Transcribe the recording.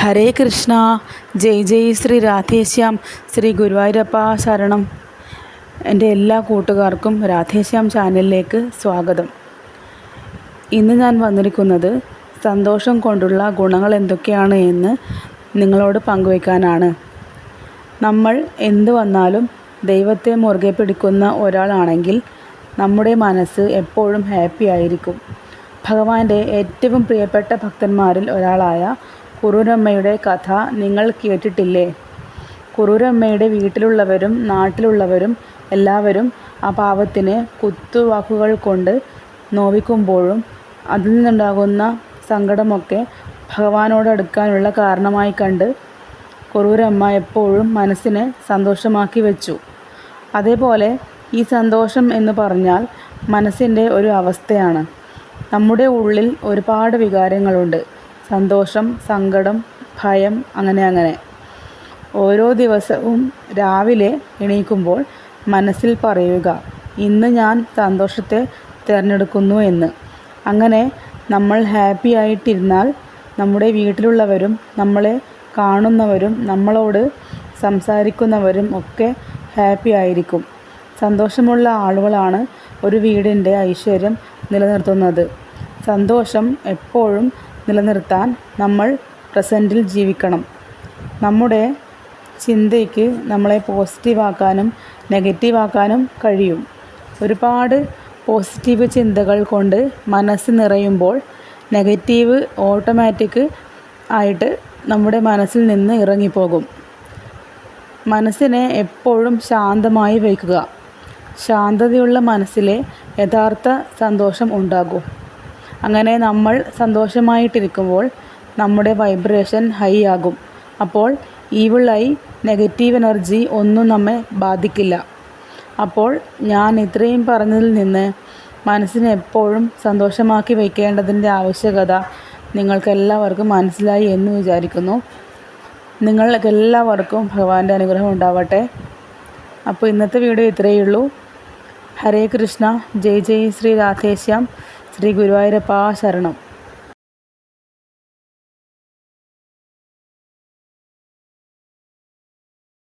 ഹരേ കൃഷ്ണ. ജയ് ജയ് ശ്രീ രാധേശ്യാം. ശ്രീ ഗുരുവായൂരപ്പ ശരണം. എൻ്റെ എല്ലാ കൂട്ടുകാർക്കും രാധേശ്യാം ചാനലിലേക്ക് സ്വാഗതം. ഇന്ന് ഞാൻ വന്നിരിക്കുന്നത് സന്തോഷം കൊണ്ടുള്ള ഗുണങ്ങൾ എന്തൊക്കെയാണ് എന്ന് നിങ്ങളോട് പങ്കുവയ്ക്കാനാണ്. നമ്മൾ എന്ത് വന്നാലും ദൈവത്തെ മുറുകെ പിടിക്കുന്ന ഒരാളാണെങ്കിൽ നമ്മുടെ മനസ്സ് എപ്പോഴും ഹാപ്പി ആയിരിക്കും. ഭഗവാന്റെ ഏറ്റവും പ്രിയപ്പെട്ട ഭക്തന്മാരിൽ ഒരാളായ കുറൂരമ്മയുടെ കഥ നിങ്ങൾ കേട്ടിട്ടില്ലേ? കുറൂരമ്മയുടെ വീട്ടിലുള്ളവരും നാട്ടിലുള്ളവരും എല്ലാവരും ആ പാവത്തിന് കുത്തുവാക്കുകൾ കൊണ്ട് നോവിക്കുമ്പോഴും അതിൽ നിന്നുണ്ടാകുന്ന സങ്കടമൊക്കെ ഭഗവാനോട് അടുക്കാനുള്ള കാരണമായി കണ്ട് കുറൂരമ്മ എപ്പോഴും മനസ്സിനെ സന്തോഷമാക്കി വെച്ചു. അതേപോലെ ഈ സന്തോഷം എന്ന് പറഞ്ഞാൽ മനസ്സിൻ്റെ ഒരു അവസ്ഥയാണ്. നമ്മുടെ ഉള്ളിൽ ഒരുപാട് വികാരങ്ങളുണ്ട്. സന്തോഷം, സങ്കടം, ഭയം, അങ്ങനെ. ഓരോ ദിവസവും രാവിലെ എണീക്കുമ്പോൾ മനസ്സിൽ പറയുക, ഇന്ന് ഞാൻ സന്തോഷത്തെ തിരഞ്ഞെടുക്കുന്നു എന്ന്. അങ്ങനെ നമ്മൾ ഹാപ്പി ആയിട്ടിരുന്നാൽ നമ്മുടെ വീട്ടിലുള്ളവരും നമ്മളെ കാണുന്നവരും നമ്മളോട് സംസാരിക്കുന്നവരും ഒക്കെ ഹാപ്പി ആയിരിക്കും. സന്തോഷമുള്ള ആളുകളാണ് ഒരു വീടിൻ്റെ ഐശ്വര്യം നിലനിർത്തുന്നത്. സന്തോഷം എപ്പോഴും നിലനിർത്താൻ നമ്മൾ പ്രസൻറ്റിൽ ജീവിക്കണം. നമ്മുടെ ചിന്തയ്ക്ക് നമ്മളെ പോസിറ്റീവാക്കാനും നെഗറ്റീവാക്കാനും കഴിയും. ഒരുപാട് പോസിറ്റീവ് ചിന്തകൾ കൊണ്ട് മനസ്സ് നിറയുമ്പോൾ നെഗറ്റീവ് ഓട്ടോമാറ്റിക് ആയിട്ട് നമ്മുടെ മനസ്സിൽ നിന്ന് ഇറങ്ങിപ്പോകും. മനസ്സിനെ എപ്പോഴും ശാന്തമായി വയ്ക്കുക. ശാന്തതയുള്ള മനസ്സിലെ യഥാർത്ഥ സന്തോഷം ഉണ്ടാകൂ. അങ്ങനെ നമ്മൾ സന്തോഷമായിട്ടിരിക്കുമ്പോൾ നമ്മുടെ വൈബ്രേഷൻ ഹൈ ആകും. അപ്പോൾ ഈവിൾ ഐ, നെഗറ്റീവ് എനർജി ഒന്നും നമ്മെ ബാധിക്കില്ല. അപ്പോൾ ഞാൻ ഇത്രയും പറഞ്ഞതിൽ നിന്ന് മനസ്സിനെ എപ്പോഴും സന്തോഷമാക്കി വയ്ക്കേണ്ടതിൻ്റെ ആവശ്യകത നിങ്ങൾക്കെല്ലാവർക്കും മനസ്സിലായി എന്ന് വിചാരിക്കുന്നു. നിങ്ങൾക്കെല്ലാവർക്കും ഭഗവാന്റെ അനുഗ്രഹം ഉണ്ടാവട്ടെ. അപ്പോൾ ഇന്നത്തെ വീഡിയോ ഇത്രയേ ഉള്ളൂ. ഹരേ കൃഷ്ണ. ജയ് ജയ് ശ്രീ രാധേശ്യാം. ശ്രീ ഗുരുവായൂരപ്പ ശരണം.